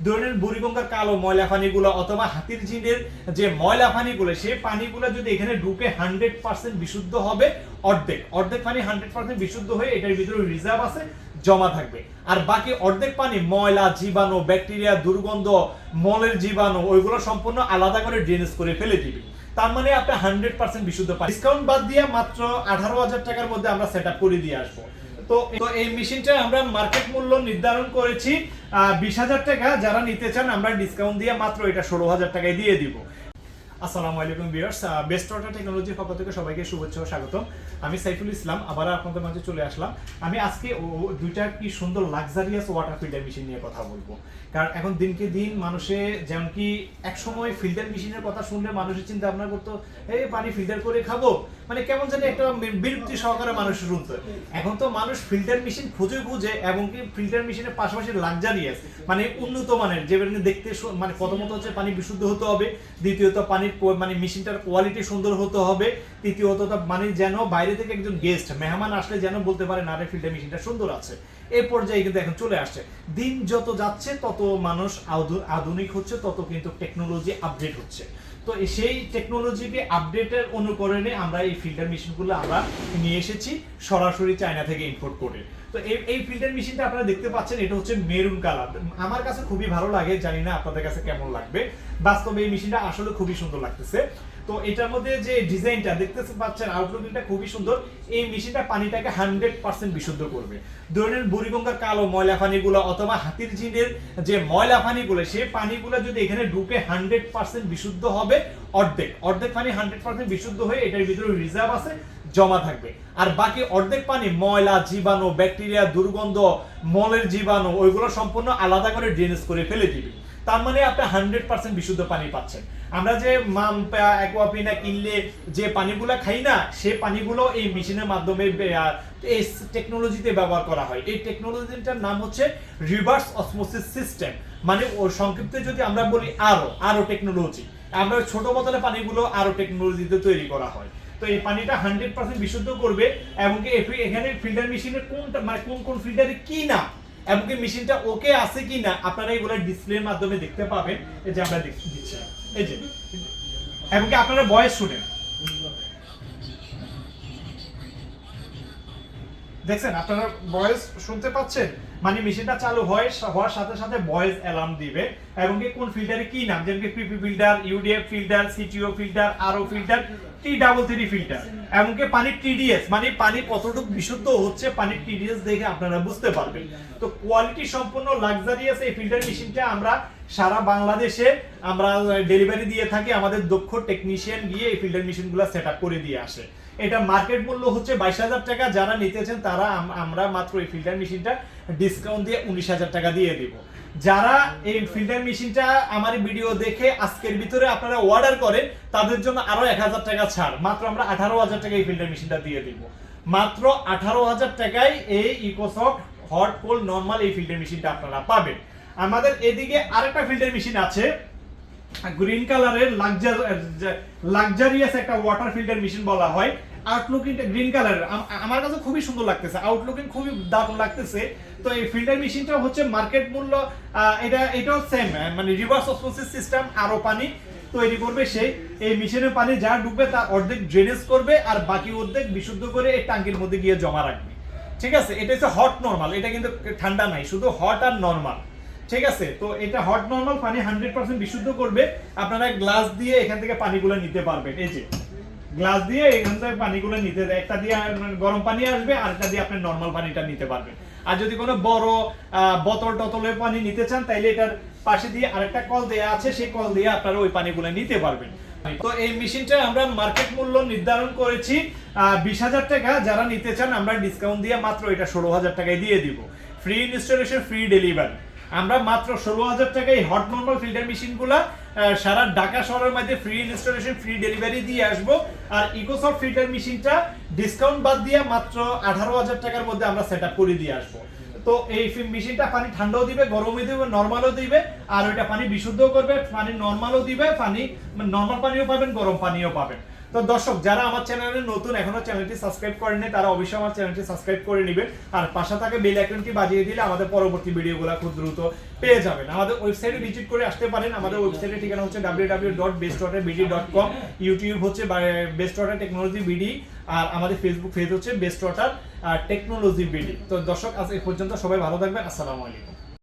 ধরেন বুড়িগঙ্গার কালো ময়লা পানিগুলো অথবা হাতির ঝিলের যে ময়লা পানিগুলো, সেই পানিগুলো যদি এখানে ঢুকে 100% বিশুদ্ধ হবে। অর্ধেক পানি 100% বিশুদ্ধ হয়ে এটার ভিতরে রিজার্ভ আছে, জমা থাকবে। আর বাকি অর্ধেক পানি ময়লা, জীবাণু, ব্যাকটেরিয়া, দুর্গন্ধ, মলের জীবাণু ওইগুলো সম্পূর্ণ আলাদা করে ড্রেনেজ করে ফেলে দিবে। তার মানে আপনি 100% বিশুদ্ধ পানি ডিসকাউন্ট বাদ দিয়ে মাত্র 18,000 টাকার মধ্যে আমরা সেট আপ করে দিয়ে আসবো। তো এই মেশিনটা আমরা মার্কেট মূল্য নির্ধারণ করেছি 20,000 টাকা। যারা নিতে চান আমরা ডিসকাউন্ট দিয়ে মাত্র এটা 16,000 টাকায় দিয়ে দিব। আসসালামু আলাইকুম ভিউয়ার্স, বেস্ট ওয়াটার টেকনোলজির পক্ষ থেকে সবাইকে শুভেচ্ছা ও স্বাগতম। আমি সাইফুল ইসলাম আবার আপনাদের মাঝে চলে আসলাম। আমি আজকে দুইটা কি সুন্দর লাক্সারিয়াস ওয়াটার ফিল্টার মেশিন নিয়ে কথা বলবো। কারণ এখন দিনকে দিন মানুষে যেমন কি এক সময় ফিল্টার মেশিনের কথা শুনলে মানুষের চিন্তা ভাবনা করতো এই পানি ফিল্টার করে খাবো, মানে কেমন জানি একটা বিরক্তি সহকারে মানুষ শুনতো। এখন তো মানুষ ফিল্টার মেশিন খুঁজে এবং কি ফিল্টার মেশিনের পাশাপাশি লাক্সারিয়াস মানে উন্নত মানের, যেগুলো দেখতে মানে প্রথমত হচ্ছে পানি বিশুদ্ধ হতে হবে, দ্বিতীয়ত পানির মানে মেশিনটার কোয়ালিটি সুন্দর হতে হবে, তৃতীয়ত মানে যেন বাইরে থেকে একজন গেস্ট মেহমান আসলে যেন বলতে পারে না রে ফিল্টার মেশিনটা সুন্দর আছে। এই পর্যায়ে কিন্তু এখন চলে আসছে। দিন যত যাচ্ছে তত মানুষ আধুনিক হচ্ছে, তত কিন্তু টেকনোলজি আপডেট হচ্ছে। তো সেই টেকনোলজিকে আপডেটের অনুকরণে আমরা এই ফিল্টার মেশিনগুলো আমরা নিয়ে এসেছি সরাসরি চায়না থেকে ইম্পোর্ট করে। তো এই ফিল্টার মেশিনটা আপনারা দেখতে পাচ্ছেন, এটা হচ্ছে মেরুন কালার। আমার কাছে খুবই ভালো লাগে, জানি না আপনাদের কাছে কেমন লাগবে। বাস্তবে এই মেশিনটা আসলে খুবই সুন্দর লাগতেছে। তো এটার মধ্যে যে ডিজাইনটা দেখতে পাচ্ছেন, আউটলুকটা খুবই সুন্দর। এই মেশিনটা পানিটাকে 100% বিশুদ্ধ করবে। ধরেন বুড়িগঙ্গার কালো ময়লা পানিগুলো অথবা হাতির ঝিলের যে ময়লা পানিগুলো, সেই পানিগুলো যদি এখানে ঢুকে 100% বিশুদ্ধ হবে। অর্ধেক পানি 100% বিশুদ্ধ হয়ে এটার ভিতরে রিজার্ভ আছে, জমা থাকবে। আর বাকি অর্ধেক পানি ময়লা, জীবাণু, ব্যাকটেরিয়া, দুর্গন্ধ, মলের জীবাণু ওইগুলো সম্পূর্ণ আলাদা করে ড্রেনেজ করে ফেলে দিবে। তার মানে আপনি 100% বিশুদ্ধ পানি পাচ্ছেন। আমরা যে মাম্পা অ্যাকোয়াপিনা কিনলে যে পানিগুলো খাই না, সেই পানিগুলো এই মেশিনের মাধ্যমে এই টেকনোলজিতে ব্যবহার করা হয়। এই টেকনোলজিটার নাম হচ্ছে রিভার্স অসমোসিস সিস্টেম, মানে ও সংক্ষিপ্তে যদি আমরা বলি আরো টেকনোলজি। আমরা ছোট বোতলে পানিগুলো আরো টেকনোলজিতে তৈরি করা হয়। তো এই পানিটা 100% বিশুদ্ধ করবে এবং কি এখানে ফিল্টার মেশিনের কোনটা মানে কোন ফিল্টারে কি না এবং কি মেশিনটা ওকে আছে কি না আপনারা এগুলো ডিসপ্লের মাধ্যমে দেখতে পাবেন। এই যে আমরা দিচ্ছি, এই যে এবং কি আপনারা ভয়েস শুনেন, দেখছেন আপনারা ভয়েস শুনতে পাচ্ছেন। মানে মেশিনটা চালু হওয়ার সাথে সাথে ভয়েস অ্যালার্ম দিবে এবং কি কোন ফিল্টারে কি নাম, যেমন কি PP filter, UDF filter, CTO filter, আরও ফিল্টার, T33 ফিল্টার এবং কি পানির টিডিএস মানে পানি কতটুকু বিশুদ্ধ হচ্ছে, পানির টিডিএস দেখে আপনারা বুঝতে পারবেন। তো কোয়ালিটি সম্পূর্ণ লাক্সারিয়াস এই ফিল্টার মেশিনটা আমরা সারা বাংলাদেশে আমরা ডেলিভারি দিয়ে থাকি। আমাদের দক্ষ টেকনিশিয়ান গিয়ে এই ফিল্টার মেশিনগুলো সেট আপ করে দিয়ে আসে। এটা মার্কেট মূল্য হচ্ছে 22,000 টাকা। যারা নিতেছেন তারা আমরা মাত্র এই ফিল্টার মেশিনটা ডিসকাউন্ট দিয়ে 19,000 টাকা দিয়ে দিব। যারা এই ফিল্টার মেশিনটা আমার ভিডিও দেখে আজকের ভিতরে আপনারা অর্ডার করেন, তাদের জন্য আরো 1,000 টাকা ছাড়, মাত্র আমরা 18,000 টাকা এই ফিল্টার মেশিনটা দিয়ে দিব। মাত্র 18,000 টাকায় এই ইকোসফট হট কোল্ড নরমাল এই ফিল্টার মেশিনটা আপনারা পাবেন। আমাদের এদিকে আরেকটা ফিল্টার মেশিন আছে গ্রিন কালারের, লাক্সারিয়াস একটা ওয়াটার ফিল্টার মেশিন বলা হয়। আউটলুকিং গ্রিন কালারের আমার কাছে খুবই সুন্দর লাগতেছে, আউটলুকিং খুবই দারুণ লাগতেছে। তো এই ফিল্টার মেশিনটা হচ্ছে মার্কেট মূল্য এটাও সেম, মানে রিভার্স অসমোসিস সিস্টেম, আরো পানি তৈরি করবে সেই। এই মেশিনের পানি যা ঢুকবে তার অর্ধেক ড্রেনেজ করবে আর বাকি অর্ধেক বিশুদ্ধ করে এই ট্যাঙ্কির মধ্যে গিয়ে জমা রাখবে। ঠিক আছে, এটা হচ্ছে হট নরমাল, এটা কিন্তু ঠান্ডা নাই, শুধু হট আর নরমাল। ঠিক আছে, তো এটা হট নরমাল পানি 100% বিশুদ্ধ করবে। আপনারা গ্লাস দিয়ে এখান থেকে পানিগুলো নিতে পারবেন। এই যে গ্লাস দিয়ে এখান থেকে পানিগুলো নিতে, একটা দিয়ে গরম পানি আসবে আর একটা দিয়ে আপনি নরমাল পানিটা নিতে পারবেন। আর যদি কোনো বড় বোতলের পানি নিতে চান তাইলে এটার পাশে দিয়ে আরেকটা কল দেয়া আছে, সেই কল দিয়ে আপনারা ওই পানিগুলো নিতে পারবেন। তো এই মেশিনটা আমরা মার্কেট মূল্য নির্ধারণ করেছি 20,000 টাকা। যারা নিতে চান আমরা ডিসকাউন্ট দিয়ে মাত্র এটা 16,000 টাকায় দিয়ে দিব। Free installation, free delivery. আমরা মাত্র 16,000 টাকায় হট নরমাল ফিল্টার মেশিনগুলা সারা ঢাকা শহরের মধ্যে ফ্রি ইনস্টলেশন, ফ্রি ডেলিভারি দিয়ে আসবো। আর ইকোসফট ফিল্টার মেশিনটা ডিসকাউন্ট বাদ দিয়ে মাত্র 18,000 টাকার মধ্যে আমরা সেট আপ করে দিয়ে আসবো। তো এই মেশিনটা পানি ঠান্ডাও দিবে, গরমও দিবে, নরমালও দিবে, আর ওইটা পানি বিশুদ্ধ করবে, পানি নরমালও দিবে, পানি নরমাল পানিও পাবেন, গরম পানিও পাবেন। তো দর্শক যারা আমার চ্যানেলে নতুন এখনো চ্যানেলটি সাবস্ক্রাইব করেননি তারা অবশ্যই আমার চ্যানেলটি সাবস্ক্রাইব করে নেবেন আর পাশে থাকা বেল আইকনটি বাজিয়ে দিলে আমাদের পরবর্তী ভিডিওগুলো খুব দ্রুত পেয়ে যাবেন। আমাদের ওয়েবসাইটে ভিজিট করে আসতে পারেন। আমাদের ওয়েবসাইটের ঠিকানা হচ্ছে www.bestwaterbd.com, ইউটিউব হচ্ছে বেস্ট ওয়াটার টেকনোলজি বিডি, আর আমাদের ফেসবুক পেজ হচ্ছে বেস্ট ওয়াটার টেকনোলজি বিডি। তো দর্শক আজ এই পর্যন্ত, সবাই ভালো থাকবেন, আসসালামু আলাইকুম।